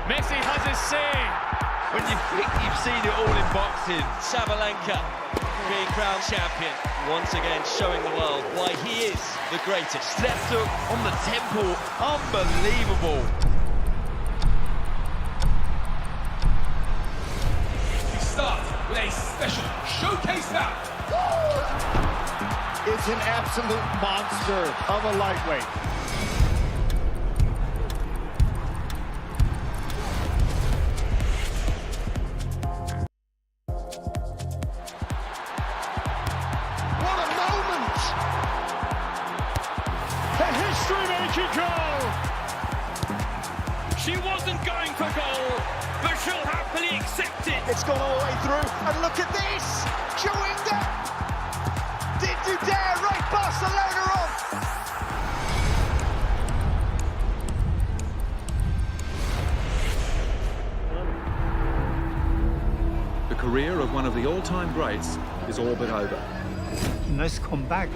Messi has his say. When you think you've seen it all in boxing. Sabalenka being crowned champion, once again showing the world why he is the greatest. Left hook on the temple, unbelievable. We start with a special showcase bout. It's an absolute monster of a lightweight. What a moment! The history-making goal! She wasn't going for goal, but she'll happily accept it. It's gone all the way through, and look at this! Chewing that! Did you dare write Barcelona off? The career of one of the all-time greats is all but over. Nice comeback.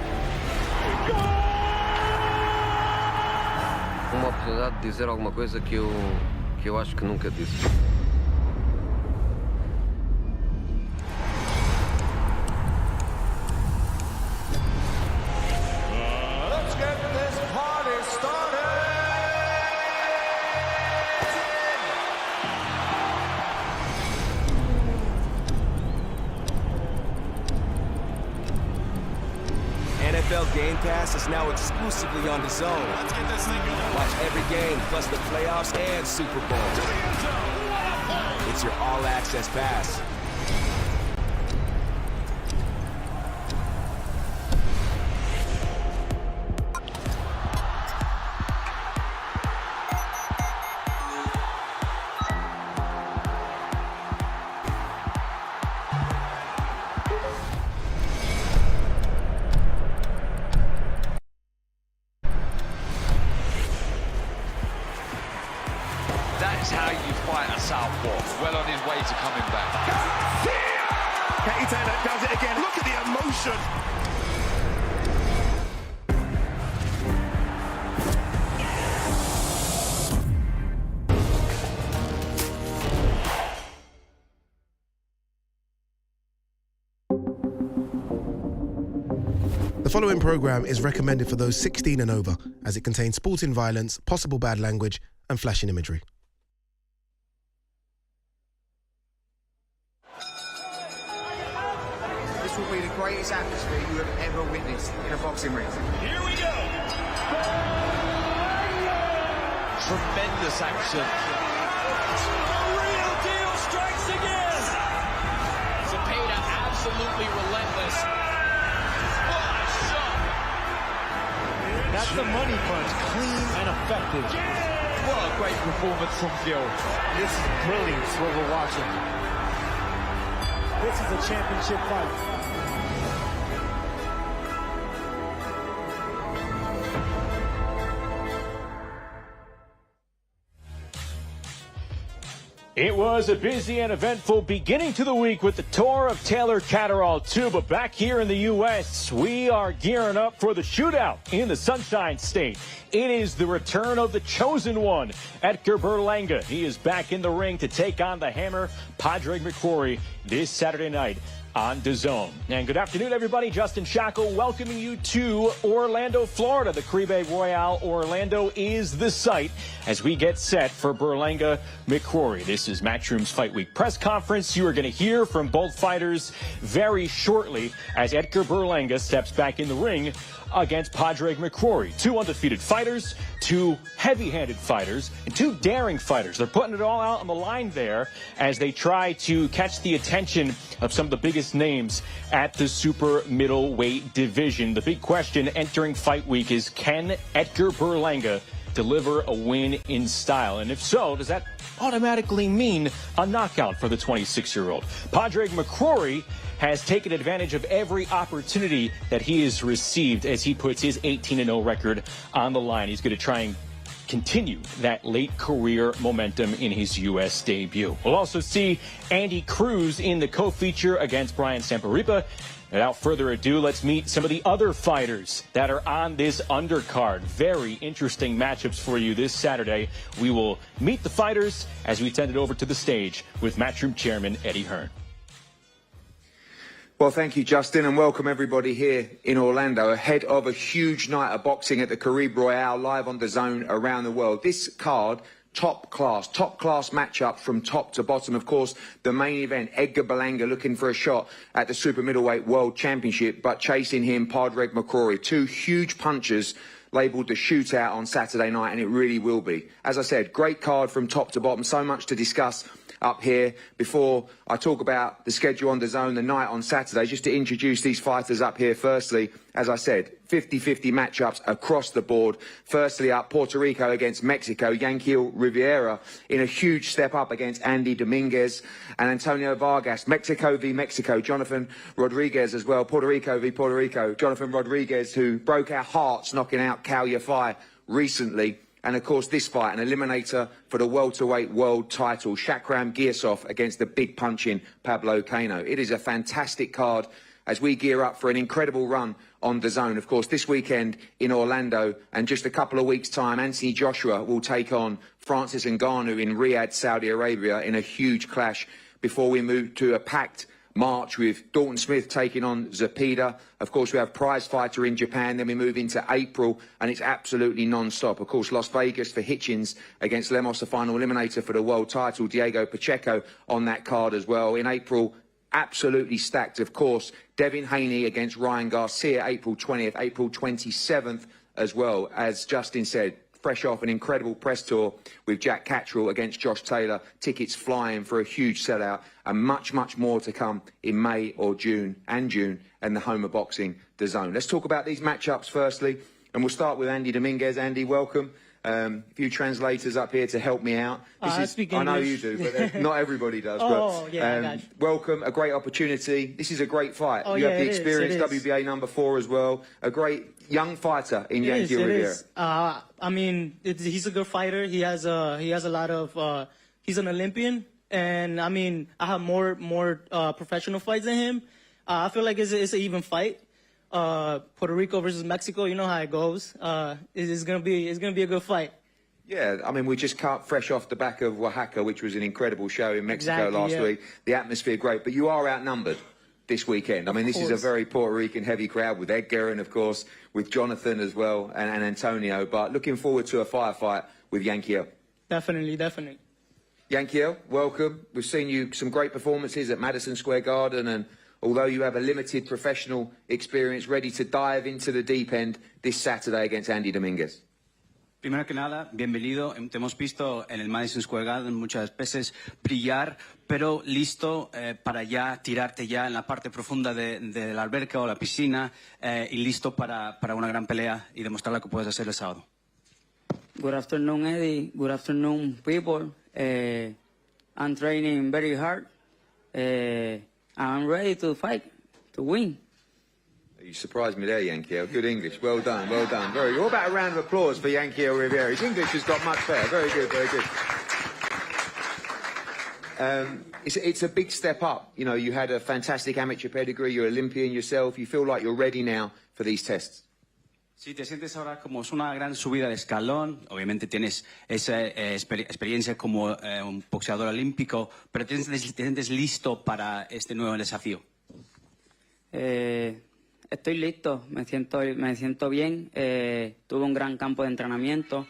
Uma oportunidade de dizer alguma coisa que eu acho que nunca disse. Let's get this party started! NFL Game Pass is now exclusively on DAZN. Let's get this thing going. Watch every game, plus the playoffs and Super Bowl. It's your all-access pass. That's how you fight a southpaw. Well on his way to coming back. Katie Taylor does it again. Look at the emotion. The following program is recommended for those 16 and over, as it contains sporting violence, possible bad language, and flashing imagery. This will be the greatest atmosphere you have ever witnessed in a boxing ring. Here we go. Tremendous action. A real deal strikes again. Zepeda absolutely relentless. What a shot. That's the money punch, clean and effective. What a great performance from Gil. This is brilliance what we're watching. This is a championship fight. It was a busy and eventful beginning to the week with the tour of Taylor Catterall 2, but back here in the U.S., we are gearing up for the shootout in the Sunshine State. It is the return of the chosen one, Edgar Berlanga. He is back in the ring to take on the Hammer, Padraig McCrory, this Saturday night on DAZN. And good afternoon, everybody. Justin Shackle welcoming you to Orlando, Florida. The Caribe Royale Orlando is the site as we get set for Berlanga McCrory. This is Matchroom's Fight Week press conference. You are going to hear from both fighters very shortly as Edgar Berlanga steps back in the ring against Padraig McCrory. Two undefeated fighters, two heavy-handed fighters, and two daring fighters. They're putting it all out on the line there as they try to catch the attention of some of the biggest names at the super middleweight division. The big question entering Fight Week is, can Edgar Berlanga deliver a win in style? And if so, does that automatically mean a knockout for the 26-year-old? Padraig McCrory has taken advantage of every opportunity that he has received as he puts his 18-0 record on the line. He's going to try and continue that late career momentum in his U.S. debut. We'll also see Andy Cruz in the co-feature against Brian Samparripa. Without further ado, let's meet some of the other fighters that are on this undercard. Very interesting matchups for you this Saturday. We will meet the fighters as we send it over to the stage with Matchroom Chairman Eddie Hearn. Well, thank you, Justin, and welcome everybody here in Orlando ahead of a huge night of boxing at the Caribe Royale live on DAZN around the world. This card, top class matchup from top to bottom. Of course, the main event, Edgar Berlanga looking for a shot at the Super Middleweight World Championship, but chasing him, Padraig McCrory. Two huge punchers labelled the shootout on Saturday night, and it really will be. As I said, great card from top to bottom, so much to discuss up here. Before I talk about the schedule on DAZN, the night on Saturday, just to introduce these fighters up here. Firstly, as I said, 50-50 matchups across the board. Firstly up, Puerto Rico against Mexico, Yanquiel Rivera in a huge step up against Andy Dominguez, and Antonio Vargas. Mexico v Mexico, Jonathan Rodriguez as well. Puerto Rico v Puerto Rico, Jonathan Rodriguez, who broke our hearts knocking out Cal Yafai recently. And of course this fight, an eliminator for the welterweight world title, Shakram Giasov against the big punching Pablo Cano. It is a fantastic card as we gear up for an incredible run on DAZN. Of course, this weekend in Orlando, and just a couple of weeks' time, Anthony Joshua will take on Francis Ngannou in Riyadh, Saudi Arabia, in a huge clash before we move to a packed March with Dalton Smith taking on Zepeda. Of course, we have Prize Fighter in Japan. Then we move into April, and it's absolutely non-stop. Of course, Las Vegas for Hitchens against Lemos, the final eliminator for the world title. Diego Pacheco on that card as well. In April, absolutely stacked, of course. Devin Haney against Ryan Garcia, April 20th, April 27th as well. As Justin said, fresh off an incredible press tour with Jack Catterall against Josh Taylor. Tickets flying for a huge sellout, and much, much more to come in May or June, and the home of boxing, DAZN. Let's talk about these matchups firstly, and we'll start with Andy Dominguez. Andy, welcome. A few translators up here to help me out. I speak English. I know you do, but not everybody does. Oh, yeah, I got you. Welcome, a great opportunity. This is a great fight. Oh, you yeah, have the it experience, is. WBA number 4 as well. A great young fighter in Yanquiel Rivera. I mean, he's a good fighter. He has a lot of. He's an Olympian, and I mean, I have more professional fights than him. I feel like it's an even fight. Puerto Rico versus Mexico, you know how it goes. It's gonna be a good fight. Yeah, I mean, we just cut fresh off the back of Oaxaca, which was an incredible show in Mexico last week. The atmosphere great, but you are outnumbered this weekend. I mean, this is a very Puerto Rican heavy crowd with Edgar and, of course, with Jonathan as well and Antonio. But looking forward to a firefight with Yanquiel. Definitely. Yanquiel, welcome. We've seen you some great performances at Madison Square Garden, and although you have a limited professional experience, ready to dive into the deep end this Saturday against Andy Dominguez. Primero que nada, bienvenido. Te hemos visto en el Madison Square Garden muchas veces brillar, pero listo para ya tirarte ya en la parte profunda de la alberca o la piscina y listo para una gran pelea y demostrar lo que puedes hacer el sábado. Good afternoon, Eddie. Good afternoon, people. I'm training very hard. I'm ready to fight, to win. You surprised me there, Yanquiel. Good English. Well done, well done. Very good. What about a round of applause for Yanquiel Rivera? His English has got much better. Very good, very good. It's a big step up. You know, you had a fantastic amateur pedigree. You're Olympian yourself. You feel like you're ready now for these tests. Sí, te sientes ahora como es una gran subida de escalón. Obviamente tienes esa experiencia como un boxeador olímpico, pero te sientes listo para este nuevo desafío. Estoy listo, me siento bien. Tuve un gran campo de entrenamiento.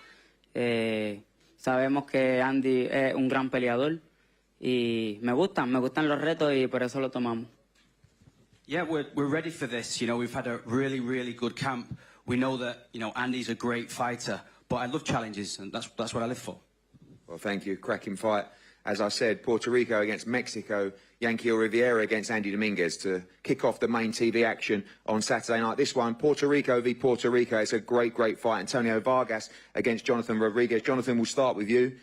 Sabemos que Andy es un gran peleador y me gustan los retos y por eso lo tomamos. Yeah, we're ready for this. You know, we've had a really, really good camp. We know that, you know, Andy's a great fighter, but I love challenges, and that's what I live for. Well, thank you. Cracking fight. As I said, Puerto Rico against Mexico, Yanquiel Rivera against Andy Dominguez to kick off the main TV action on Saturday night. This one, Puerto Rico v Puerto Rico. It's a great, great fight. Antonio Vargas against Jonathan Rodriguez. Jonathan, we'll start with you.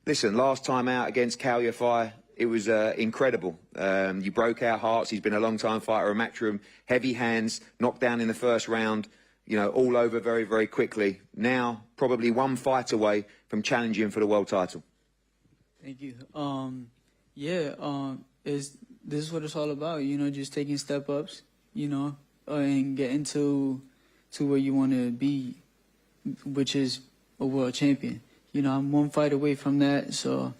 Listen, last time out against Cal Yafai, it was incredible. You broke our hearts. He's been a long-time fighter, a matchroom. Heavy hands, knocked down in the first round. you know, all over very, very quickly. Now, probably one fight away from challenging for the world title. Thank you. This is what it's all about, you know, just taking step ups, you know, and getting to where you want to be, which is a world champion. You know, I'm one fight away from that, so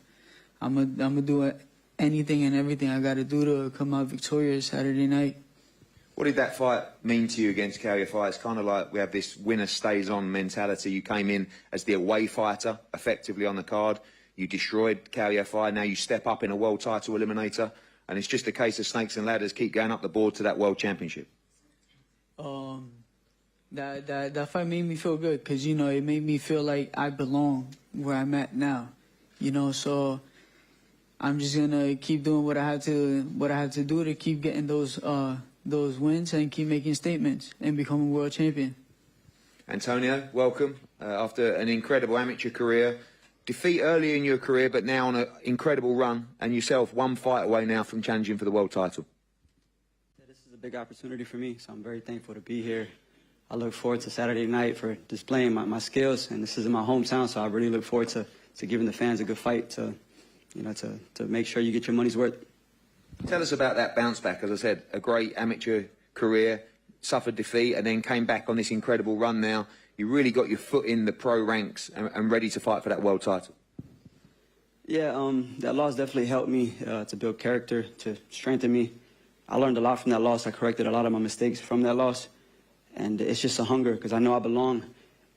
I'm gonna do anything and everything I got to do to come out victorious Saturday night. What did that fight mean to you against Kaliafai? It's kind of like we have this winner stays on mentality. You came in as the away fighter, effectively on the card. You destroyed Kaliafai. Now you step up in a world title eliminator, and it's just a case of snakes and ladders. Keep going up the board to that world championship. That fight made me feel good because, you know, it made me feel like I belong where I'm at now, you know. So I'm just gonna keep doing what I have to do to keep getting those wins and keep making statements and becoming world champion. Antonio, welcome. After an incredible amateur career, defeat early in your career, but now on an incredible run, and yourself one fight away now from challenging for the world title. This is a big opportunity for me, so I'm very thankful to be here. I look forward to Saturday night for displaying my skills, and this is in my hometown, so I really look forward to giving the fans a good fight to make sure you get your money's worth. Tell us about that bounce back. As I said, a great amateur career, suffered defeat, and then came back on this incredible run now. You really got your foot in the pro ranks and ready to fight for that world title. Yeah, that loss definitely helped me to build character, to strengthen me. I learned a lot from that loss. I corrected a lot of my mistakes from that loss. And it's just a hunger because I know I belong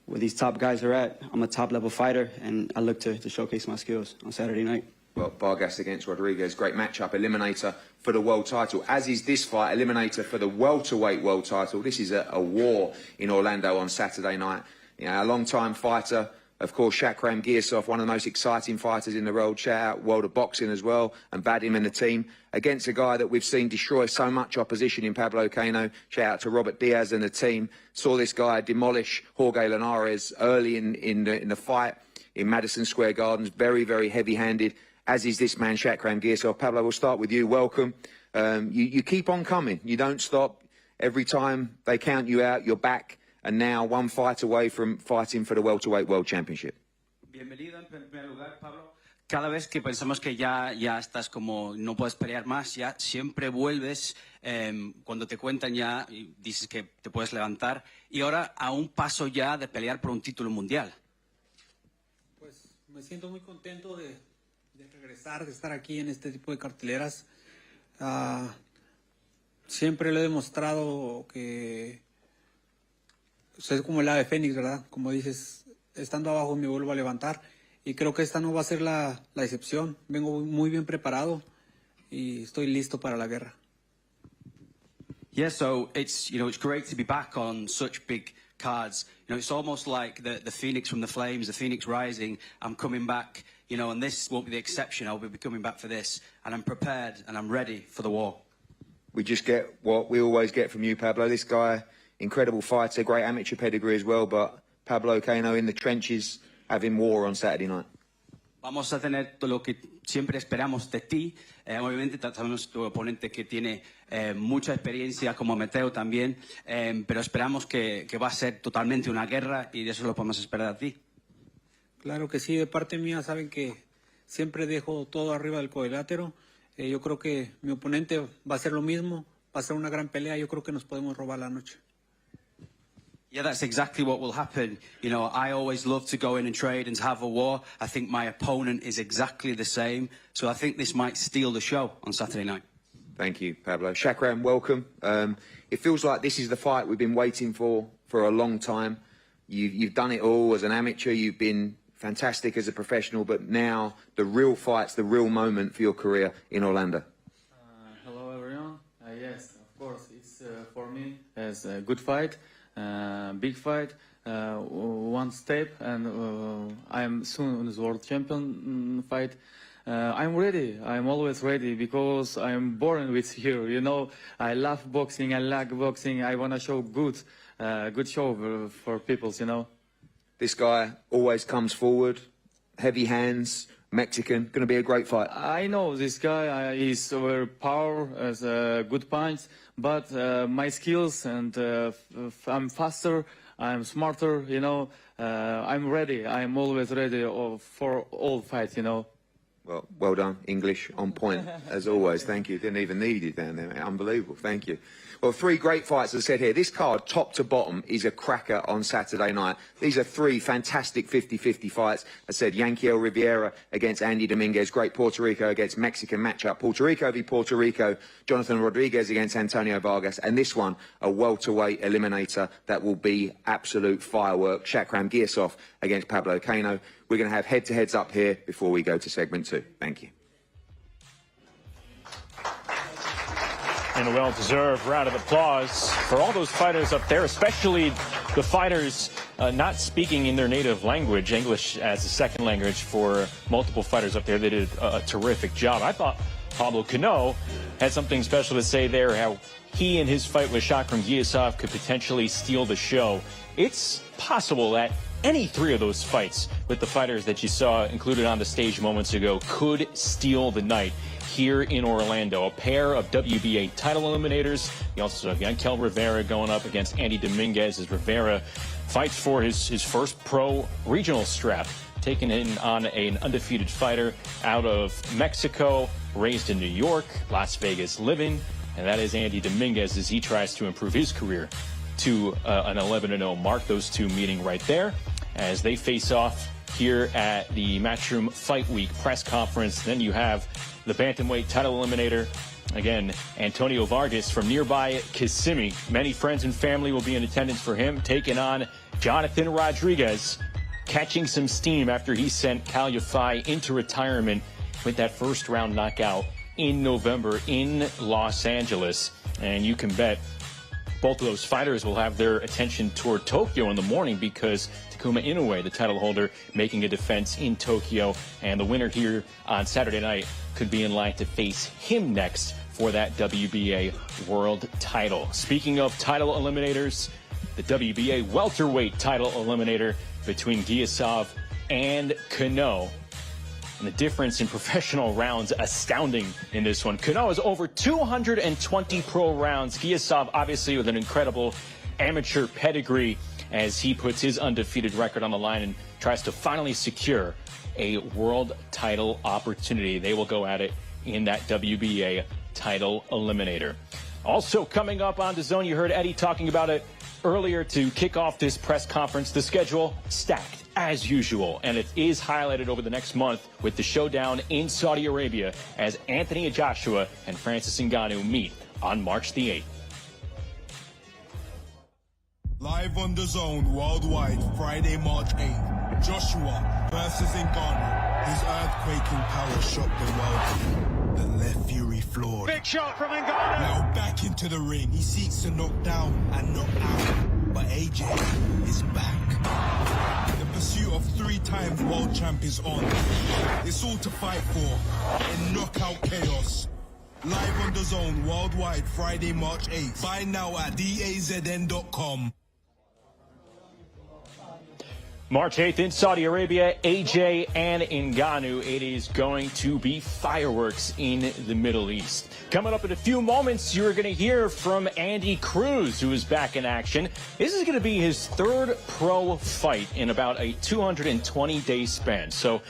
where these top guys are at. I'm a top-level fighter, and I look to showcase my skills on Saturday night. Well, Vargas against Rodriguez, great matchup, eliminator for the world title, as is this fight, eliminator for the welterweight world title. This is a war in Orlando on Saturday night. You know, a long-time fighter, of course, Shakram Girsov, one of the most exciting fighters in the world. Shout out World of Boxing as well, and Vadim and the team, against a guy that we've seen destroy so much opposition in Pablo Cano. Shout out to Robert Diaz and the team. Saw this guy demolish Jorge Linares early in the fight in Madison Square Gardens. Very, very heavy-handed, as is this man, Shakram Girsov. Pablo, we'll start with you. Welcome. You keep on coming. You don't stop. Every time they count you out, you're back. And now one fight away from fighting for the welterweight world championship. Bienvenido en primer lugar, Pablo. Cada vez que pensamos que ya estás como no puedes pelear más, ya siempre vuelves cuando te cuentan ya y dices que te puedes levantar y ahora a un paso ya de pelear por un título mundial. Pues me siento muy contento de regresar, de estar aquí en este tipo de carteleras. Siempre lo he demostrado que es como el ave fénix, ¿verdad? Como dices, estando abajo me vuelvo a levantar y creo que esta no va a ser la excepción. Vengo muy bien preparado y estoy listo para la guerra. Yeah, so it's great to be back on such big cards. You know, it's almost like the phoenix from the flames, the phoenix rising. I'm coming back, you know, and this won't be the exception. I'll be coming back for this, and I'm prepared and I'm ready for the war. We just get what we always get from you, Pablo. This guy, incredible fighter, great amateur pedigree as well, but Pablo Cano in the trenches having war on Saturday night. Vamos a tener todo lo que siempre esperamos de ti. Obviamente sabemos tu oponente que tiene mucha experiencia como Meteo también, pero esperamos que va a ser totalmente una guerra y de eso lo podemos esperar de ti. Claro que sí, de parte mía saben que siempre dejo todo arriba del cuadrilátero. Yo creo que mi oponente va a hacer lo mismo, va a ser una gran pelea. Yo creo que nos podemos robar la noche. Yeah, that's exactly what will happen. You know, I always love to go in and trade and to have a war. I think my opponent is exactly the same. So I think this might steal the show on Saturday night. Thank you, Pablo. Shakram, welcome. It feels like this is the fight we've been waiting for a long time. You've done it all as an amateur. You've been fantastic as a professional, but now the real fight's the real moment for your career in Orlando. Hello, everyone. Yes, of course, it's for me as a good fight. Big fight, one step, and I'm soon on this world champion fight. I'm ready. I'm always ready because I'm born with here. You know, I love boxing. I like boxing. I want to show good show for people. You know. This guy always comes forward, heavy hands, Mexican. Going to be a great fight. I know this guy is very power, has a good punch, but my skills and I'm faster. I'm smarter, you know. I'm ready. I'm always ready for all fights, you know. Well, well done. English on point, as always. Thank you. Didn't even need you down there. Unbelievable. Thank you. Well, 3 great fights, as I said here. This card, top to bottom, is a cracker on Saturday night. These are 3 fantastic 50-50 fights. As I said, Yanquiel Rivera against Andy Dominguez. Great Puerto Rico against Mexican matchup. Puerto Rico v Puerto Rico. Jonathan Rodriguez against Antonio Vargas. And this one, a welterweight eliminator that will be absolute fireworks. Shakram Giasov against Pablo Cano. We're going to have head-to-heads up here before we go to segment 2. Thank you. And a well-deserved round of applause for all those fighters up there, especially the fighters not speaking in their native language, English as a second language for multiple fighters up there. They did a terrific job. I thought Pablo Cano had something special to say there, how he and his fight with Shakram Giasov could potentially steal the show. It's possible that any 3 of those fights with the fighters that you saw included on the stage moments ago could steal the night here in Orlando. A pair of WBA title eliminators. You also have Yanquiel Rivera going up against Andy Dominguez as Rivera fights for his first pro regional strap, taking in on an undefeated fighter out of Mexico, raised in New York, Las Vegas living, and that is Andy Dominguez as he tries to improve his career to an 11-0 mark. Those 2 meeting right there as they face off here at the Matchroom Fight Week press conference. Then you have the bantamweight title eliminator, again, Antonio Vargas from nearby Kissimmee. Many friends and family will be in attendance for him, taking on Jonathan Rodriguez, catching some steam after he sent Kal Yafai into retirement with that first-round knockout in November in Los Angeles. And you can bet both of those fighters will have their attention toward Tokyo in the morning because Takuma Inoue, the title holder, making a defense in Tokyo. And the winner here on Saturday night could be in line to face him next for that WBA world title. Speaking of title eliminators, the WBA welterweight title eliminator between Giasov and Cano. And the difference in professional rounds astounding in this one. Cano has over 220 pro rounds. Giasov obviously with an incredible amateur pedigree as he puts his undefeated record on the line and tries to finally secure a world title opportunity. They will go at it in that WBA title eliminator. Also coming up on DAZN, you heard Eddie talking about it earlier to kick off this press conference. The schedule stacked as usual, and it is highlighted over the next month with the showdown in Saudi Arabia as Anthony Joshua and Francis Ngannou meet on March the 8th. Live on DAZN worldwide, Friday, March 8th. Joshua versus Ngannou. His earthquaking power shocked the world. The left fury floored. Big shot from Ngannou. Now back into the ring. He seeks to knock down and knock out. But AJ is back. The pursuit of 3-time world champ is on. It's all to fight for in knockout chaos. Live on DAZN worldwide, Friday, March 8th. Buy now at DAZN.com. March 8th in Saudi Arabia, AJ and Ngannou. It is going to be fireworks in the Middle East. Coming up in a few moments, you're going to hear from Andy Cruz, who is back in action. This is going to be his 3rd pro fight in about a 220-day span. So,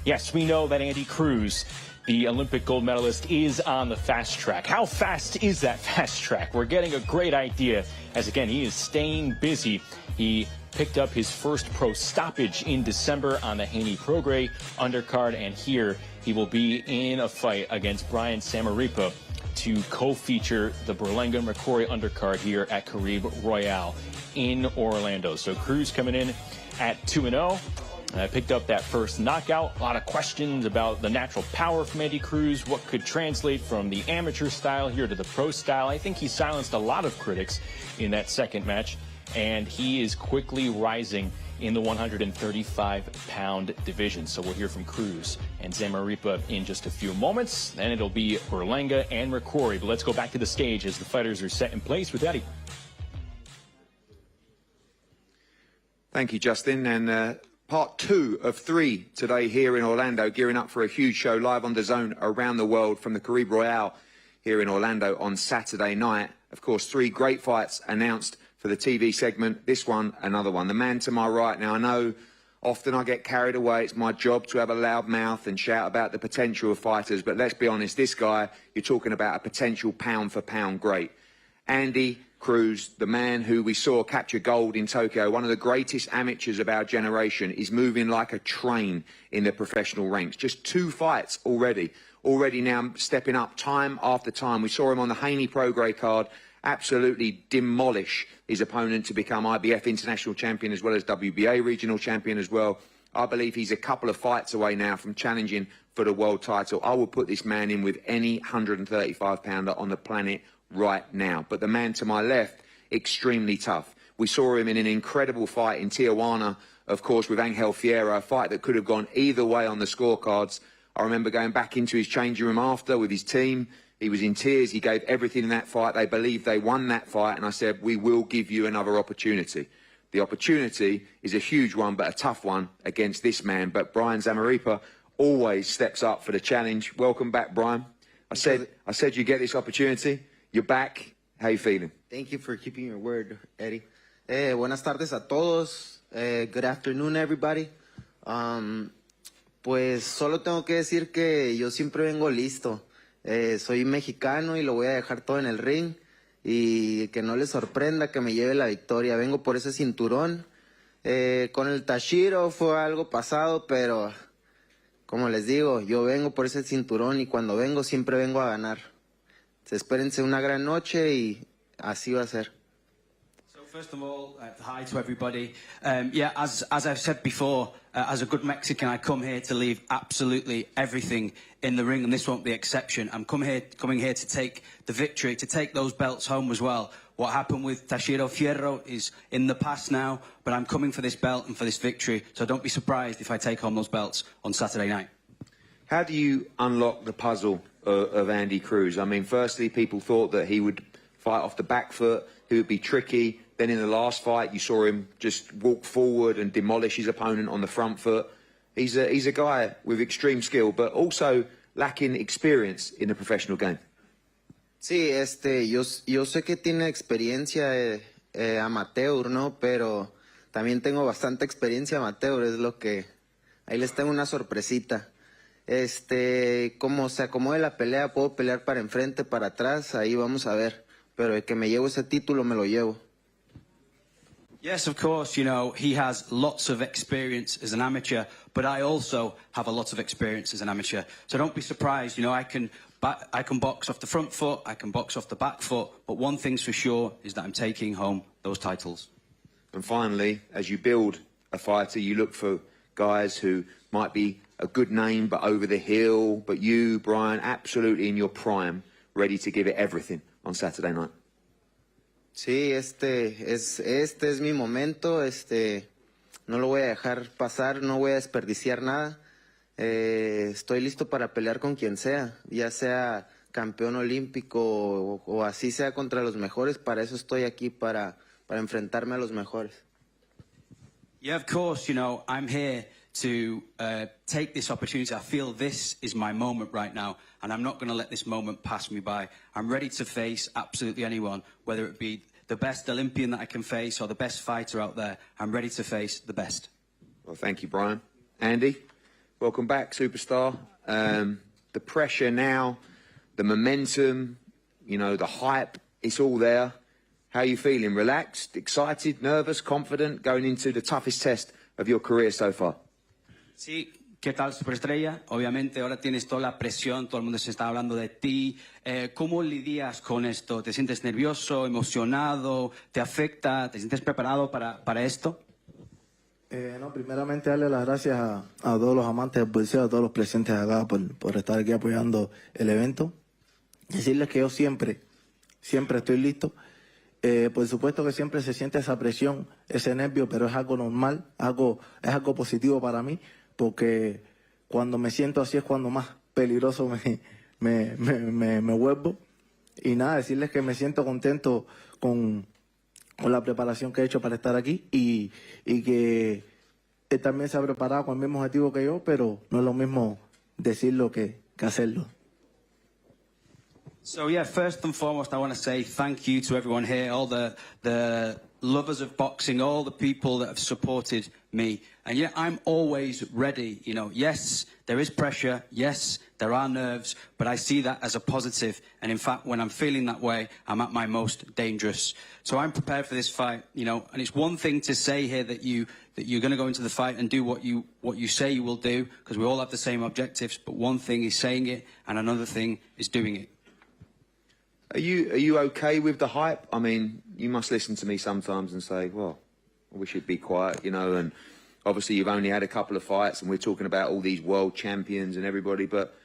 yes, we know that Andy Cruz, the Olympic gold medalist, is on the fast track. How fast is that fast track? We're getting a great idea as, again, he is staying busy. He picked up his first pro stoppage in December on the Haney Prograis undercard, and here he will be in a fight against Brian Samaripa to co-feature the Berlanga McCrory undercard here at Caribe Royale in Orlando. So Cruz coming in at 2-0. Picked up that first knockout. A lot of questions about the natural power from Andy Cruz, what could translate from the amateur style here to the pro style. I think he silenced a lot of critics in that second match, and he is quickly rising in the 135-pound division. So we'll hear from Cruz and Samaripa in just a few moments. Then it'll be Berlanga and McCrory. But let's go back to the stage as the fighters are set in place with Eddie. Thank you, Justin. And part 2 of 3 today here in Orlando, gearing up for a huge show live on DAZN around the world from the Caribe Royale here in Orlando on Saturday night. Of course, 3 great fights announced for the TV segment. This one, another one. The man to my right. Now, I know often I get carried away. It's my job to have a loud mouth and shout about the potential of fighters. But let's be honest, this guy, you're talking about a potential pound-for-pound great. Andy Cruz, the man who we saw capture gold in Tokyo, one of the greatest amateurs of our generation, is moving like a train in the professional ranks. Just 2 fights already now stepping up time after time. We saw him on the Haney Prograis card absolutely demolish his opponent to become IBF International Champion as well as WBA Regional Champion as well. I believe he's a couple of fights away now from challenging for the world title. I will put this man in with any 135-pounder on the planet right now. But the man to my left, extremely tough. We saw him in an incredible fight in Tijuana, of course, with Angel Fierro, a fight that could have gone either way on the scorecards. I remember going back into his changing room after with his team. He was in tears. He gave everything in that fight. They believed they won that fight. And I said, we will give you another opportunity. The opportunity is a huge one, but a tough one against this man. But Brian Zamaripa always steps up for the challenge. Welcome back, Brian. I said you get this opportunity. You're back. How you feeling? Thank you for keeping your word, Eddie. Buenas tardes a todos. Good afternoon, everybody. Pues solo tengo que decir que yo siempre vengo listo. Soy mexicano y lo voy a dejar todo en el ring. Y que no les sorprenda que me lleve la victoria. Vengo por ese cinturón. Con el Tashiro fue algo pasado, pero como les digo, yo vengo por ese cinturón y cuando vengo siempre vengo a ganar. Espérense una gran noche y así va a ser. So first of all, hi to everybody. Yeah, as I've said before, as a good Mexican, I come here to leave absolutely everything in the ring, and this won't be exception. I'm coming here to take the victory, to take those belts home as well. What happened with Tashiro Fierro is in the past now, but I'm coming for this belt and for this victory, so don't be surprised if I take home those belts on Saturday night. How do you unlock the puzzle of Andy Cruz? I mean, firstly, people thought that he would fight off the back foot, he would be tricky. Then in the last fight, you saw him just walk forward and demolish his opponent on the front foot. He's a guy with extreme skill, but also lacking experience in the professional game. Sí, yo sé que tiene experiencia amateur, ¿no? Pero también tengo bastante experiencia amateur, es lo que... Ahí les tengo una sorpresita. Como se acomode la pelea, puedo pelear para enfrente, para atrás, ahí vamos a ver. Pero el que me llevo ese título, me lo llevo. Yes, of course, you know, he has lots of experience as an amateur, but I also have a lot of experience as an amateur. So don't be surprised, you know, I can box off the front foot, I can box off the back foot, but one thing's for sure is that I'm taking home those titles. And finally, as you build a fighter, you look for guys who might be a good name, but over the hill. But you, Brian, absolutely in your prime, ready to give it everything on Saturday night. Sí, este es mi momento. No lo voy a dejar pasar, no voy a desperdiciar nada. Estoy listo para pelear con quien sea, ya sea campeón olímpico o así sea contra los mejores. Para eso estoy aquí, para enfrentarme a los mejores. Yeah, of course, you know, I'm here to take this opportunity. I feel this is my moment right now, and I'm not going to let this moment pass me by. I'm ready to face absolutely anyone, whether it be the best Olympian that I can face or the best fighter out there. I'm ready to face the best. Well, thank you, Brian. Andy, welcome back, superstar. The pressure now, the momentum, you know, the hype, it's all there. How are you feeling? Relaxed, excited, nervous, confident, going into the toughest test of your career so far? Sí, ¿qué tal, superestrella? Obviamente ahora tienes toda la presión, todo el mundo se está hablando de ti. ¿Cómo lidias con esto? ¿Te sientes nervioso, emocionado? ¿Te afecta? ¿Te sientes preparado para esto? No, primeramente darle las gracias a todos los amantes del boxeo, a todos los presentes acá por estar aquí apoyando el evento. Decirles que yo siempre estoy listo. Por supuesto que siempre se siente esa presión, ese nervio, pero es algo normal, es algo positivo para mí, porque cuando me siento así es cuando más peligroso me vuelvo. Y nada, decirles que me siento contento con la preparación que he hecho para estar aquí y que él también se ha preparado con el mismo objetivo que yo, pero no es lo mismo decirlo que hacerlo. So yeah, first and foremost, I want to say thank you to everyone here, all the lovers of boxing, all the people that have supported me. And yeah, I'm always ready. You know, yes, there is pressure. Yes, there are nerves, but I see that as a positive. And in fact, when I'm feeling that way, I'm at my most dangerous. So I'm prepared for this fight, you know, and it's one thing to say here that you're going to go into the fight and do what you say you will do, because we all have the same objectives. But one thing is saying it, and another thing is doing it. Are you okay with the hype? I mean, you must listen to me sometimes and say, well, I wish it'd be quiet, you know, and obviously you've only had a couple of fights and we're talking about all these world champions and everybody, but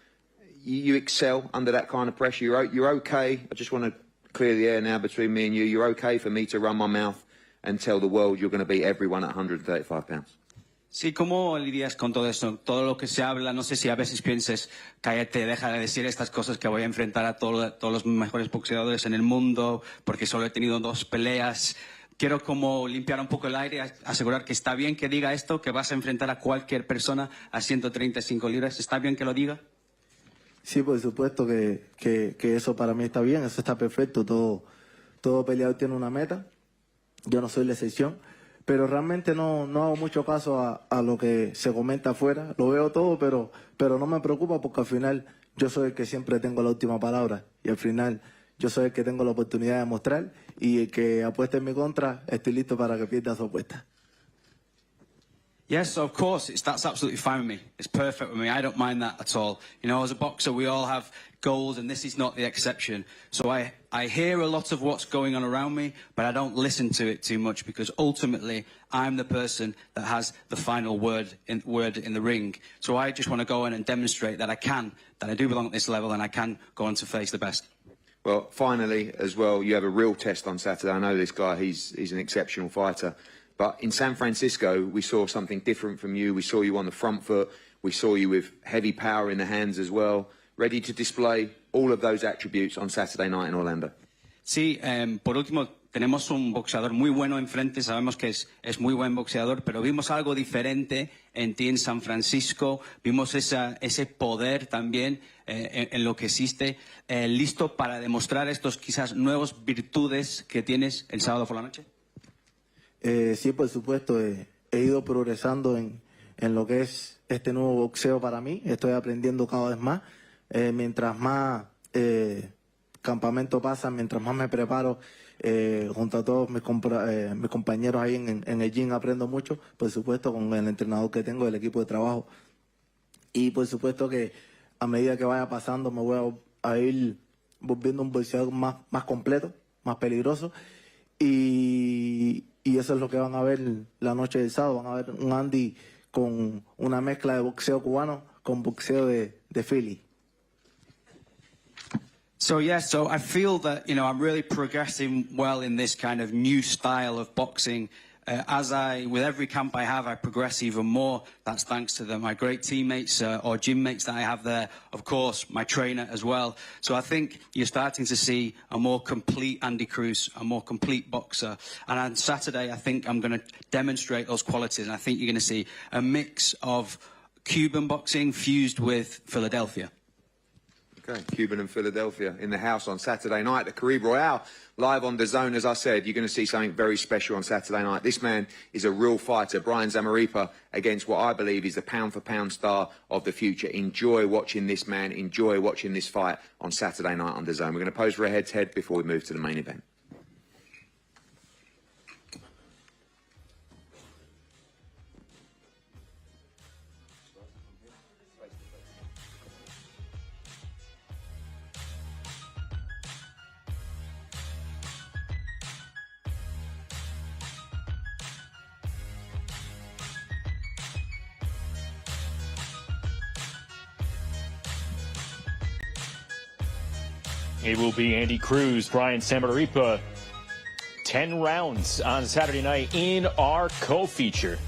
you excel under that kind of pressure. You're okay. I just want to clear the air now between me and you. You're okay for me to run my mouth and tell the world you're going to beat everyone at 135 pounds. Sí, ¿cómo lidias con todo eso? Todo lo que se habla, no sé si a veces pienses, cállate, deja de decir estas cosas, que voy a enfrentar a todos los mejores boxeadores en el mundo, porque solo he tenido 2 peleas. Quiero como limpiar un poco el aire, asegurar que está bien que diga esto, que vas a enfrentar a cualquier persona a 135 libras. ¿Está bien que lo diga? Sí, por supuesto que eso para mí está bien, eso está perfecto. Todo peleador tiene una meta. Yo no soy la excepción. Pero realmente no hago mucho caso a lo que se comenta afuera. Lo veo todo, pero no me preocupa, porque al final yo soy el que siempre tengo la última palabra. Y al final yo soy el que tengo la oportunidad de mostrar. Y el que apueste en mi contra, estoy listo para que pierda su apuesta. Yes, of course, that's absolutely fine with me. It's perfect with me. I don't mind that at all. You know, as a boxer, we all have goals, and this is not the exception. So I hear a lot of what's going on around me, but I don't listen to it too much, because ultimately I'm the person that has the final word in the ring. So I just want to go in and demonstrate that I do belong at this level, and I can go on to face the best. Well, finally, as well, you have a real test on Saturday. I know this guy, he's an exceptional fighter. But in San Francisco, we saw something different from you. We saw you on the front foot. We saw you with heavy power in the hands as well, ready to display all of those attributes on Saturday night in Orlando. Sí, por último, tenemos un boxeador muy bueno enfrente. Sabemos que es muy buen boxeador, pero vimos algo diferente en ti en San Francisco. Vimos ese poder también en lo que existe. ¿Listo para demostrar estos quizás nuevos virtudes que tienes el sábado por la noche? Sí, por supuesto, he ido progresando en lo que es este nuevo boxeo para mí. Estoy aprendiendo cada vez más. Mientras más campamento pasa, mientras más me preparo, junto a todos mis compañeros ahí en el gym, aprendo mucho. Por supuesto, con el entrenador que tengo, el equipo de trabajo. Y por supuesto que a medida que vaya pasando me voy a ir volviendo un boxeador más completo, más peligroso. Y eso es lo que van a ver la noche del sábado. Van a ver un Andy con una mezcla de boxeo cubano con boxeo de Philly. So I feel that, you know, I'm really progressing well in this kind of new style of boxing. With every camp I have, I progress even more. That's thanks to my great teammates or gym mates that I have there. Of course, my trainer as well. So I think you're starting to see a more complete Andy Cruz, a more complete boxer. And on Saturday, I think I'm going to demonstrate those qualities. And I think you're going to see a mix of Cuban boxing fused with Philadelphia. Okay, Cuban and Philadelphia in the house on Saturday night. The Caribe Royale live on DAZN. As I said, you're going to see something very special on Saturday night. This man is a real fighter. Brian Zamaripa against what I believe is the pound-for-pound star of the future. Enjoy watching this man. Enjoy watching this fight on Saturday night on DAZN. We're going to pose for a head-to-head before we move to the main event. It will be Andy Cruz, Brian Samaripa. 10 rounds on Saturday night in our co-feature.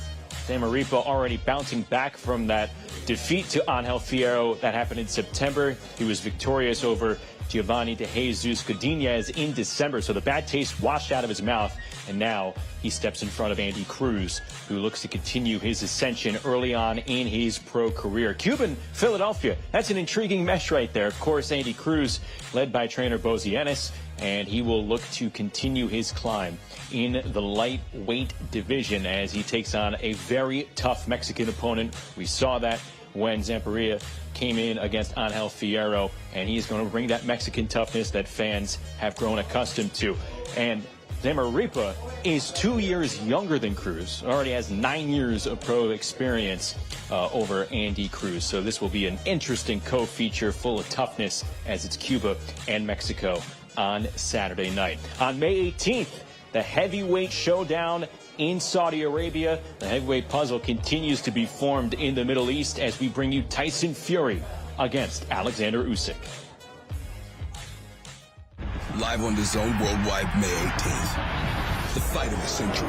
Samaripa already bouncing back from that defeat to Angel Fierro that happened in September. He was victorious over Giovanni de Jesus Godinez in December, so the bad taste washed out of his mouth, and now he steps in front of Andy Cruz, who looks to continue his ascension early on in his pro career. Cuban, Philadelphia, that's an intriguing mesh right there. Of course, Andy Cruz, led by trainer Bozianis, and he will look to continue his climb in the lightweight division as he takes on a very tough Mexican opponent. We saw that when Zamperia came in against Angel Fierro, and he's going to bring that Mexican toughness that fans have grown accustomed to. And Zamperia is 2 years younger than Cruz, already has 9 years of pro experience over Andy Cruz. So this will be an interesting co-feature full of toughness as it's Cuba and Mexico on Saturday night. On May 18th, the heavyweight showdown in Saudi Arabia. The heavyweight puzzle continues to be formed in the Middle East as we bring you Tyson Fury against Alexander Usyk. Live on DAZN worldwide May 18th. The fight of the century.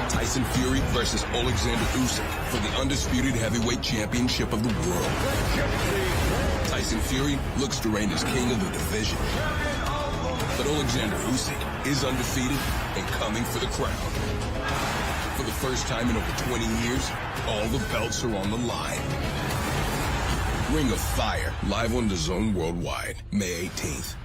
Tyson Fury versus Alexander Usyk for the undisputed heavyweight championship of the world. Tyson Fury looks to reign as king of the division. But Alexander Usyk is undefeated and coming for the crown. For the first time in over 20 years, all the belts are on the line. Ring of Fire, live on DAZN worldwide, May 18th.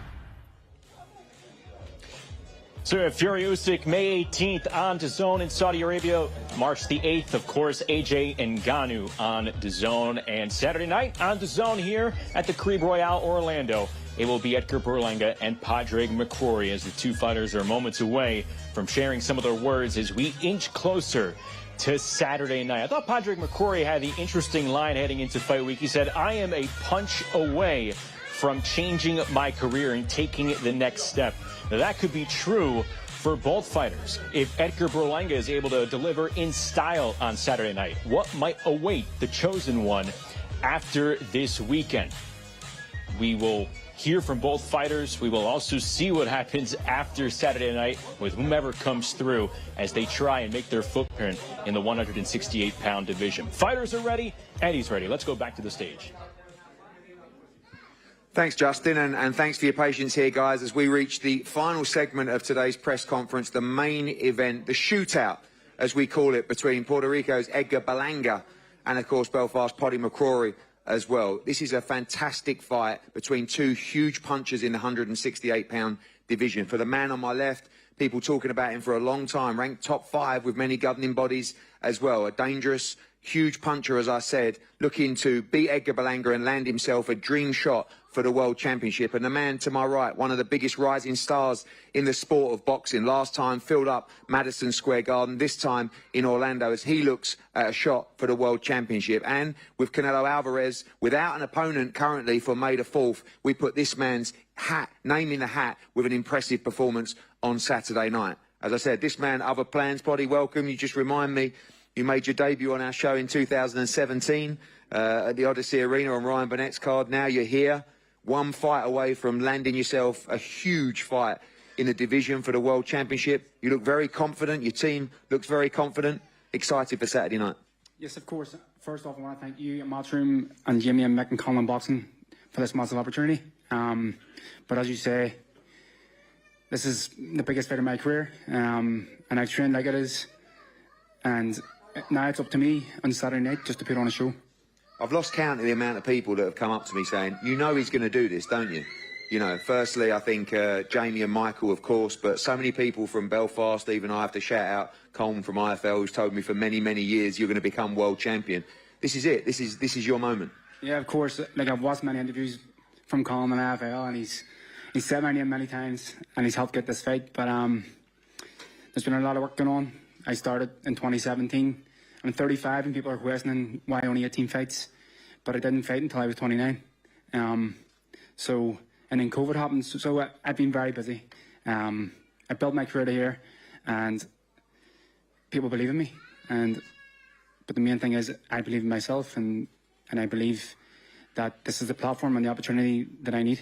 So Fury Usyk, May 18th on DAZN in Saudi Arabia. March the 8th, of course, AJ Ngannou on DAZN. And Saturday night on DAZN here at the Caribe Royale Orlando. It will be Edgar Berlanga and Padraig McCrory as the two fighters are moments away from sharing some of their words as we inch closer to Saturday night. I thought Padraig McCrory had the interesting line heading into fight week. He said, I am a punch away from changing my career and taking the next step. Now, that could be true for both fighters. If Edgar Berlanga is able to deliver in style on Saturday night, what might await the chosen one after this weekend? We will hear from both fighters. We will also see what happens after Saturday night with whomever comes through as they try and make their footprint in the 168-pound division. Fighters are ready, and he's ready. Let's go back to the stage. Thanks, Justin, and thanks for your patience here, guys, as we reach the final segment of today's press conference, the main event, the shootout, as we call it, between Puerto Rico's Edgar Berlanga and, of course, Belfast's Padraig McCrory as well. This is a fantastic fight between two huge punchers in the 168-pound division. For the man on my left, people talking about him for a long time, ranked top 5 with many governing bodies as well. A dangerous, huge puncher, as I said, looking to beat Edgar Berlanga and land himself a dream shot for the World Championship. And the man to my right, one of the biggest rising stars in the sport of boxing. Last time filled up Madison Square Garden, this time in Orlando, as he looks at a shot for the World Championship. And with Canelo Alvarez, without an opponent currently for May the 4th, we put this man's name in the hat with an impressive performance on Saturday night. As I said, this man, other plans, Poddy, welcome. You just remind me, you made your debut on our show in 2017 at the Odyssey Arena on Ryan Burnett's card. Now you're here, one fight away from landing yourself a huge fight in the division for the World Championship. You look very confident. Your team looks very confident. Excited for Saturday night. Yes, of course. First off, I want to thank you, Matchroom, and Jimmy and Mick and Colin Boxing for this massive opportunity. But as you say, this is the biggest fight of my career, and I've trained like it is. And now it's up to me on Saturday night just to put on a show. I've lost count of the amount of people that have come up to me saying, you know he's going to do this, don't you? You know, firstly, I think Jamie and Michael, of course, but so many people from Belfast, even I have to shout out Colin from IFL, who's told me for many, many years you're going to become world champion. This is it. This is your moment. Yeah, of course. Like, I've watched many interviews from Colin in IFL, and he's said my name many times, and he's helped get this fight. But there's been a lot of work going on. I started in 2017. I'm 35, and people are questioning why only 18 fights, but I didn't fight until I was 29. And then COVID happened, so I've been very busy. I built my career here, and people believe in me. But the main thing is I believe in myself, and I believe that this is the platform and the opportunity that I need.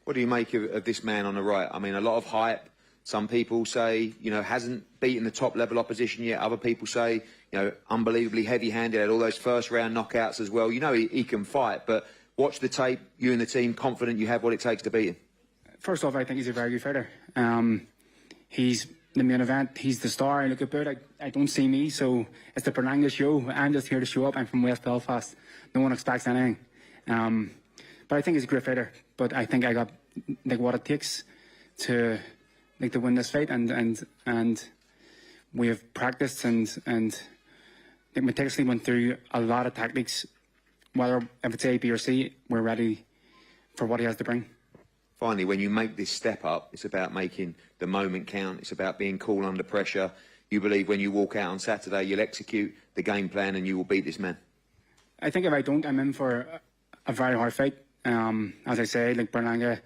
What do you make of this man on the right? I mean, a lot of hype. Some people say, you know, hasn't beaten the top-level opposition yet. Other people say, you know, unbelievably heavy-handed, had all those first-round knockouts as well. You know he can fight, but watch the tape, you and the team, confident you have what it takes to beat him? First off, I think he's a very good fighter. He's the main event. He's the star. I look about it. I don't see me, so it's the Berlanga show. I'm just here to show up. I'm from West Belfast. No one expects anything. But I think he's a great fighter. But I think I got like what it takes to win this fight, and we have practiced and meticulously went through a lot of tactics. Whether if it's A, B, or C, we're ready for what he has to bring. Finally, when you make this step up, it's about making the moment count. It's about being cool under pressure. You believe when you walk out on Saturday, you'll execute the game plan and you will beat this man? I think if I don't, I'm in for a very hard fight. As I say, like Berlanga,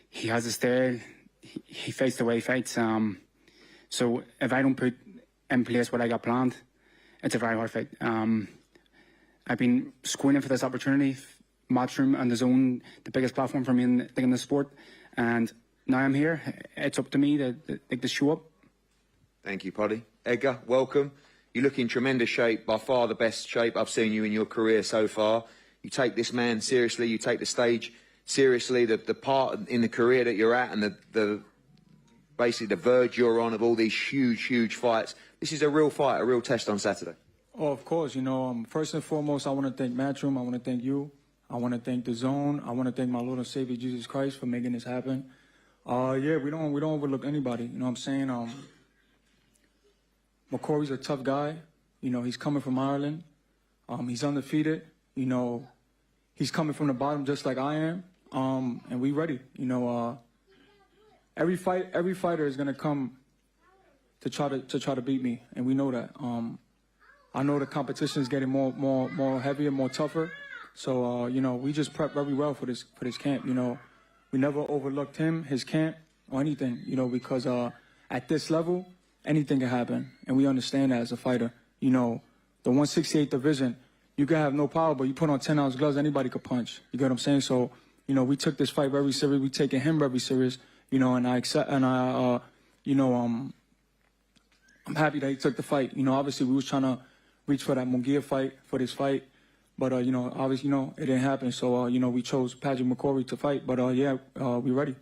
he has a style. He fights the way he fights. So if I don't put in place what I got planned, it's a very hard fight. I've been screening for this opportunity. Matchroom and DAZN, the biggest platform for me in the sport, and now I'm here. It's up to me to show up. Thank you, Paddy. Edgar, welcome. You look in tremendous shape, by far the best shape I've seen you in your career so far. You take this man seriously, you take the stage seriously, the part in the career that you're at, and the basically the verge you're on of all these huge fights. This is a real fight, a real test on Saturday. Oh, of course. You know, first and foremost, I want to thank Matchroom. I want to thank you. I want to thank DAZN. I want to thank my Lord and Savior Jesus Christ for making this happen. Yeah, we don't overlook anybody. You know what I'm saying? McCrory's a tough guy. You know, he's coming from Ireland. He's undefeated. You know, he's coming from the bottom just like I am. And we ready. You know, every fighter is gonna come to try to beat me, and we know that. I know the competition is getting more heavier, more tougher. So you know, we just prep very well for this camp. You know, we never overlooked him, his camp, or anything. You know, because at this level, anything can happen, and we understand that as a fighter. You know, the 168 division, you can have no power, but you put on 10-ounce gloves, anybody could punch. You get what I'm saying? So, you know, we took this fight very serious. We taking him very serious. You know, and you know, I'm happy that he took the fight. You know, obviously we was trying to reach for that Munguia fight, for this fight. But, you know, obviously, you know, it didn't happen. So, you know, we chose Padraig McCrory to fight. But, yeah, we ready.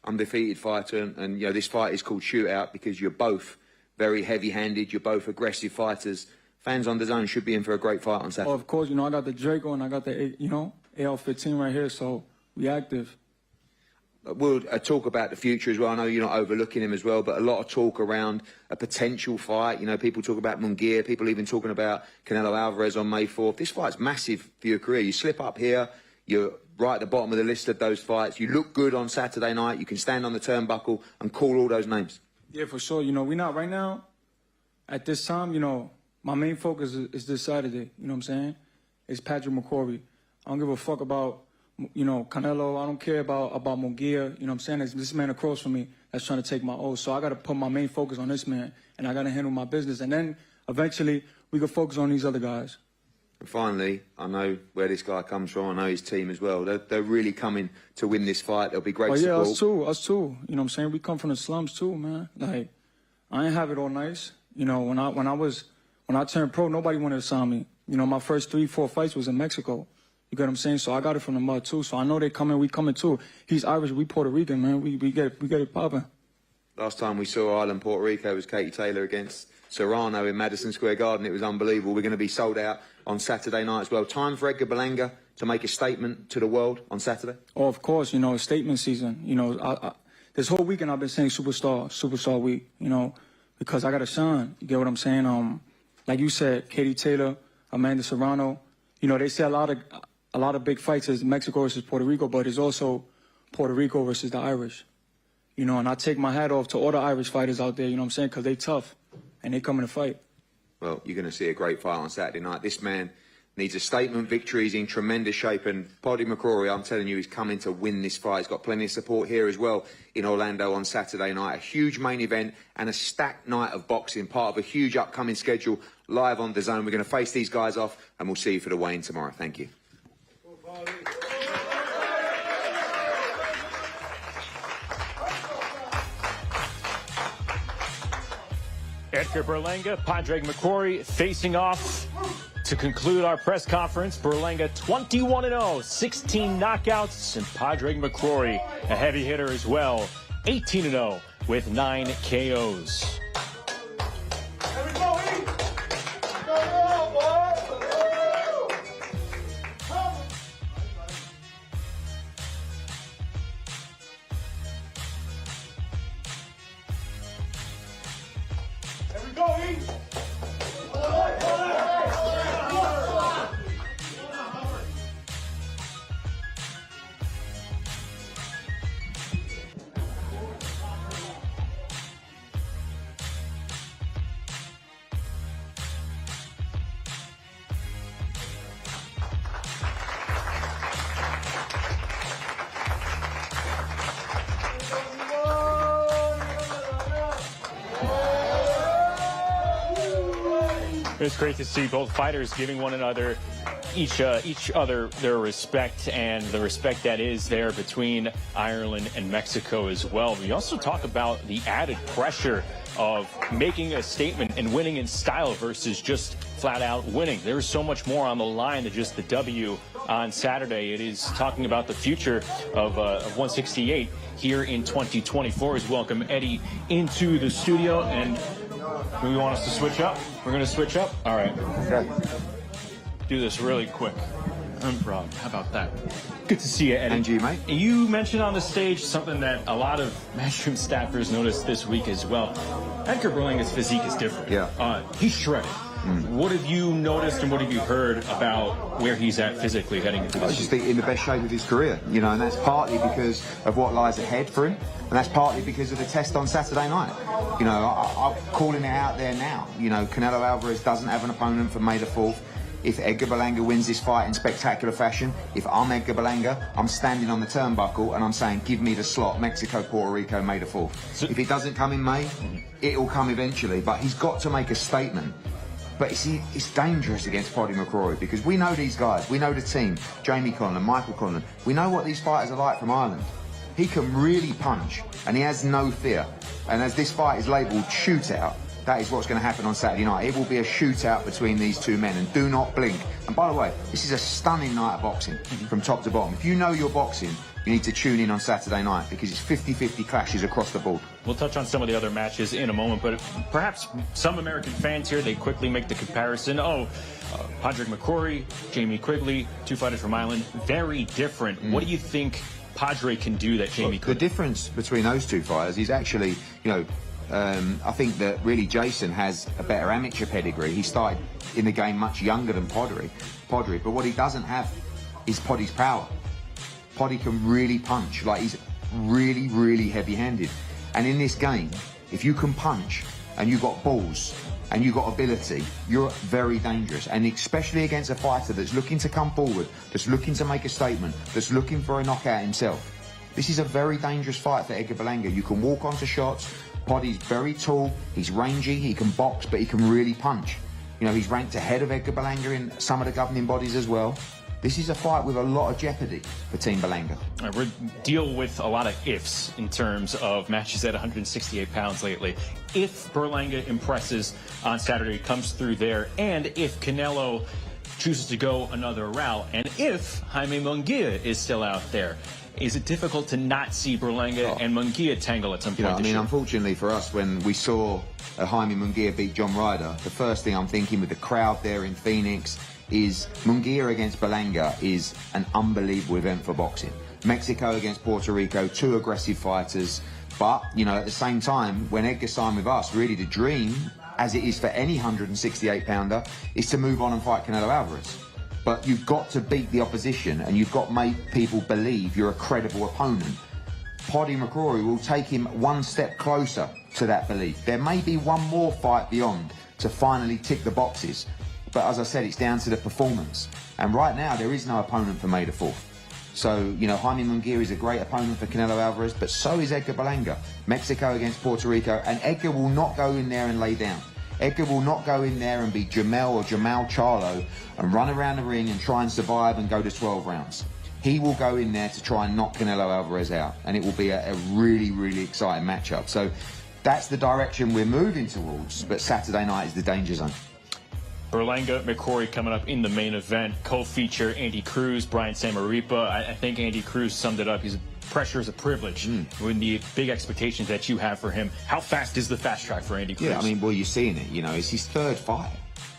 Undefeated fighter, and, you know, this fight is called Shootout because you're both very heavy-handed. You're both aggressive fighters. Fans on DAZN should be in for a great fight on Saturday. Oh, of course. You know, I got the Draco and I got the, you know, AL-15 right here. So we active. We'll talk about the future as well. I know you're not overlooking him as well, but a lot of talk around a potential fight. You know, people talk about Munguia, people even talking about Canelo Alvarez on May 4th. This fight's massive for your career. You slip up here, you're right at the bottom of the list of those fights. You look good on Saturday night. You can stand on the turnbuckle and call all those names. Yeah, for sure. You know, we're not right now. At this time, you know, my main focus is this Saturday. You know what I'm saying? It's Padraig McCrory. I don't give a fuck about, you know, Canelo. I don't care about Munguia. You know what I'm saying? There's this man across from me that's trying to take my oath. So I got to put my main focus on this man, and I got to handle my business. And then eventually we can focus on these other guys. And finally, I know where this guy comes from. I know his team as well. They're really coming to win this fight. There'll be great support. Yeah, us too. You know what I'm saying? We come from the slums too, man. Like, I ain't have it all nice. You know, when I turned pro, nobody wanted to sign me. You know, my first 3-4 fights was in Mexico. You get what I'm saying? So I got it from the mud too. So I know they coming, we coming too. He's Irish, we Puerto Rican, man. We get it popping. Last time we saw Ireland, Puerto Rico was Katie Taylor against Serrano in Madison Square Garden. It was unbelievable. We're going to be sold out on Saturday night as well. Time for Edgar Berlanga to make a statement to the world on Saturday? Oh, of course. You know, it's statement season. You know, this whole weekend I've been saying superstar week, you know, because I got to shine. You get what I'm saying? Like you said, Katie Taylor, Amanda Serrano. You know, they say a lot of big fights is Mexico versus Puerto Rico, but it's also Puerto Rico versus the Irish. You know, and I take my hat off to all the Irish fighters out there, you know what I'm saying, because they tough, and they coming to fight. Well, you're going to see a great fight on Saturday night. This man needs a statement victory. He's in tremendous shape, and Padraig McCrory, I'm telling you, he's coming to win this fight. He's got plenty of support here as well in Orlando on Saturday night. A huge main event and a stacked night of boxing, part of a huge upcoming schedule live on DAZN. We're going to face these guys off, and we'll see you for the weigh-in tomorrow. Thank you. Edgar Berlanga, Padraig McCrory facing off to conclude our press conference. Berlanga 21-0, 16 knockouts, and Padraig McCrory, a heavy hitter as well, 18-0 with 9 KOs. It's great to see both fighters giving one another, each other their respect, and the respect that is there between Ireland and Mexico as well. We also talk about the added pressure of making a statement and winning in style versus just flat out winning. There's so much more on the line than just the W on Saturday. It is talking about the future of 168 here in 2024. As welcome Eddie into the studio, and do we want us to switch up? We're going to switch up? All right. Okay. Do this really quick. I'm proud. How about that? Good to see you, Eddie. And you, mate. You mentioned on the stage something that a lot of Matchroom staffers noticed this week as well. Edgar Berlanga's physique is different. Yeah. He's shredded. What have you noticed and what have you heard about where he's at physically heading into this? I just think in the best shape of his career, you know, and that's partly because of what lies ahead for him, and that's partly because of the test on Saturday night. You know, I'm calling it out there now. You know, Canelo Alvarez doesn't have an opponent for May the 4th. If Edgar Berlanga wins this fight in spectacular fashion, if I'm Edgar Berlanga, I'm standing on the turnbuckle and I'm saying, give me the slot, Mexico, Puerto Rico, May the 4th. If it doesn't come in May, it'll come eventually, but he's got to make a statement. But it's dangerous against Padraig McCrory because we know these guys. We know the team. Jamie Conlan, Michael Conlan. We know what these fighters are like from Ireland. He can really punch and he has no fear. And as this fight is labelled shootout, that is what's going to happen on Saturday night. It will be a shootout between these two men, and do not blink. And by the way, this is a stunning night of boxing from top to bottom. If you know your boxing, you need to tune in on Saturday night because it's 50-50 clashes across the board. We'll touch on some of the other matches in a moment, but perhaps some American fans here, they quickly make the comparison. Padraig McCrory, Jamie Quigley, two fighters from Ireland, very different. What do you think Padraig can do that Jamie couldn't? The difference between those two fighters is actually, you know, I think that really Jason has a better amateur pedigree. He started in the game much younger than Padraig, but what he doesn't have is Poddy's power. Poddy can really punch, like he's really, really heavy-handed. And in this game, if you can punch and you've got balls and you've got ability, you're very dangerous. And especially against a fighter that's looking to come forward, that's looking to make a statement, that's looking for a knockout himself. This is a very dangerous fight for Edgar Berlanga. You can walk onto shots. Poddy's very tall, he's rangy, he can box, but he can really punch. You know, he's ranked ahead of Edgar Berlanga in some of the governing bodies as well. This is a fight with a lot of jeopardy for Team Berlanga. We deal with a lot of ifs in terms of matches at 168 pounds lately. If Berlanga impresses on Saturday, comes through there, and if Canelo chooses to go another route, and if Jaime Munguia is still out there, is it difficult to not see Berlanga and Munguia tangle at some point? I mean, unfortunately for us, when we saw Jaime Munguia beat John Ryder, the first thing I'm thinking with the crowd there in Phoenix is Munguia against Berlanga is an unbelievable event for boxing. Mexico against Puerto Rico, two aggressive fighters. But, you know, at the same time, when Edgar signed with us, really the dream, as it is for any 168-pounder, is to move on and fight Canelo Alvarez. But you've got to beat the opposition and you've got to make people believe you're a credible opponent. Padraig McCrory will take him one step closer to that belief. There may be one more fight beyond to finally tick the boxes. But as I said, it's down to the performance. And right now, there is no opponent for May the 4th. So, you know, Jaime Munguia is a great opponent for Canelo Alvarez, but so is Edgar Berlanga. Mexico against Puerto Rico, and Edgar will not go in there and lay down. Edgar will not go in there and be Jamel or Jamal Charlo and run around the ring and try and survive and go to 12 rounds. He will go in there to try and knock Canelo Alvarez out, and it will be a really, really exciting matchup. So that's the direction we're moving towards, but Saturday night is the danger zone. Berlanga, McCrory coming up in the main event. Co-feature Andy Cruz, Brian Samaripa. I think Andy Cruz summed it up. Pressure is a privilege. With the big expectations that you have for him. How fast is the fast track for Andy Cruz? Yeah, I mean, well, you're seeing it. You know, it's his third fight.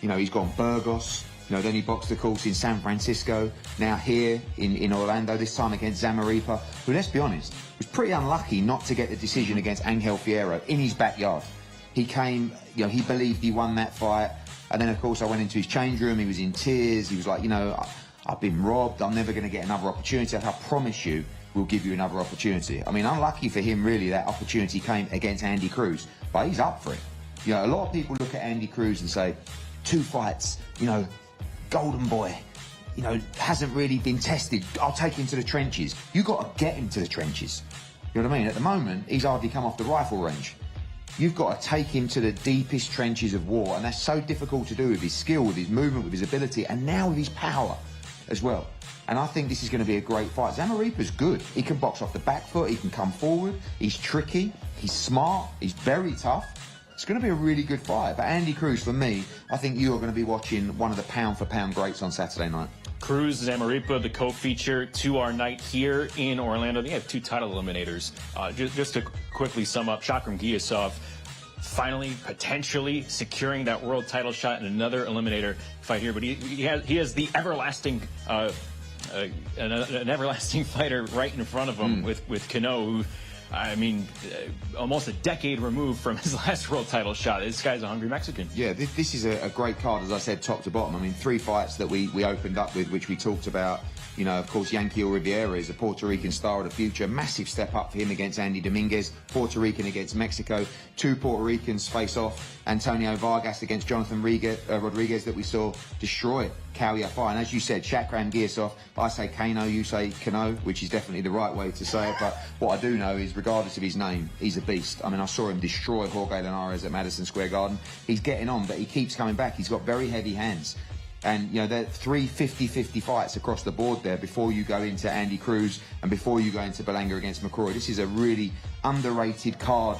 You know, he's gone Burgos. You know, then he boxed, of course, in San Francisco. Now here in Orlando, this time against Samaripa, who, let's be honest, was pretty unlucky not to get the decision against Angel Fierro in his backyard. He came, you know, he believed he won that fight. And then, of course, I went into his change room. He was in tears. He was like, you know, I've been robbed. I'm never going to get another opportunity. I promise you, we'll give you another opportunity. I mean, unlucky for him, really, that opportunity came against Andy Cruz. But he's up for it. You know, a lot of people look at Andy Cruz and say, 2 fights, you know, golden boy, you know, hasn't really been tested. I'll take him to the trenches. You got to get him to the trenches. You know what I mean? At the moment, he's hardly come off the rifle range. You've got to take him to the deepest trenches of war, and that's so difficult to do with his skill, with his movement, with his ability, and now with his power as well. And I think this is going to be a great fight. Zamaripa's good. He can box off the back foot, he can come forward, he's tricky, he's smart, he's very tough. It's going to be a really good fight. But Andy Cruz, for me, I think you are going to be watching one of the pound-for-pound greats on Saturday night. Cruz, Zamaripa, the co-feature to our night here in Orlando. They have 2 title eliminators. Just to quickly sum up, Shakram Giyasov finally, potentially securing that world title shot in another eliminator fight here. But he has the everlasting, an everlasting fighter right in front of him with Cano, who, I mean, almost a decade removed from his last world title shot. This guy's a hungry Mexican. Yeah, this is a great card, as I said, top to bottom. I mean, 3 fights that we opened up with, which we talked about. You know, of course, Yanquiel Rivera is a Puerto Rican star of the future. Massive step up for him against Andy Dominguez. Puerto Rican against Mexico. 2 Puerto Ricans face off. Antonio Vargas against Jonathan Rodriguez that we saw destroy Cao Yafai. And as you said, Shakram Giyasov, I say Kano, you say Cano, which is definitely the right way to say it. But what I do know is, regardless of his name, he's a beast. I mean, I saw him destroy Jorge Linares at Madison Square Garden. He's getting on, but he keeps coming back. He's got very heavy hands. And, you know, there are 3 50-50 fights across the board there before you go into Andy Cruz and before you go into Berlanga against McCrory. This is a really underrated card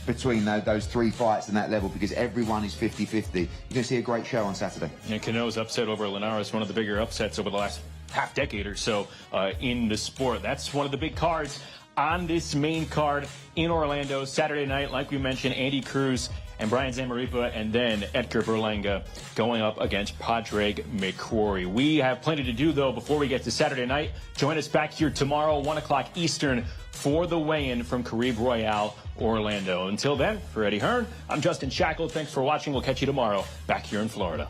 between those 3 fights and that level, because everyone is 50-50. You're going to see a great show on Saturday. And Cano's upset over Linares, one of the bigger upsets over the last half decade or so in the sport. That's one of the big cards on this main card in Orlando Saturday night. Like we mentioned, Andy Cruz and Brian Zamaripa, and then Edgar Berlanga going up against Padraig McCrory. We have plenty to do, though, before we get to Saturday night. Join us back here tomorrow, 1 o'clock Eastern, for the weigh-in from Caribe Royale, Orlando. Until then, for Eddie Hearn, I'm Justin Shackle. Thanks for watching. We'll catch you tomorrow back here in Florida.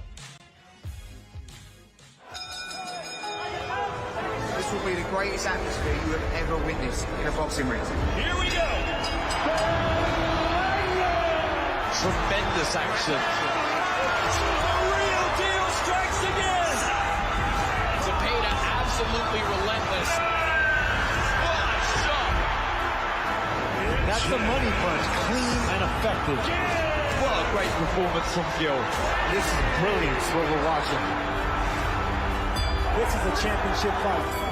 This will be the greatest atmosphere you have ever witnessed in a boxing ring. Here we go. Tremendous action. The real deal strikes again. Zepeda absolutely relentless. What a shot. That's the money punch, clean and effective. What a great performance from Gil. This is brilliant, what we're watching. This is a championship fight.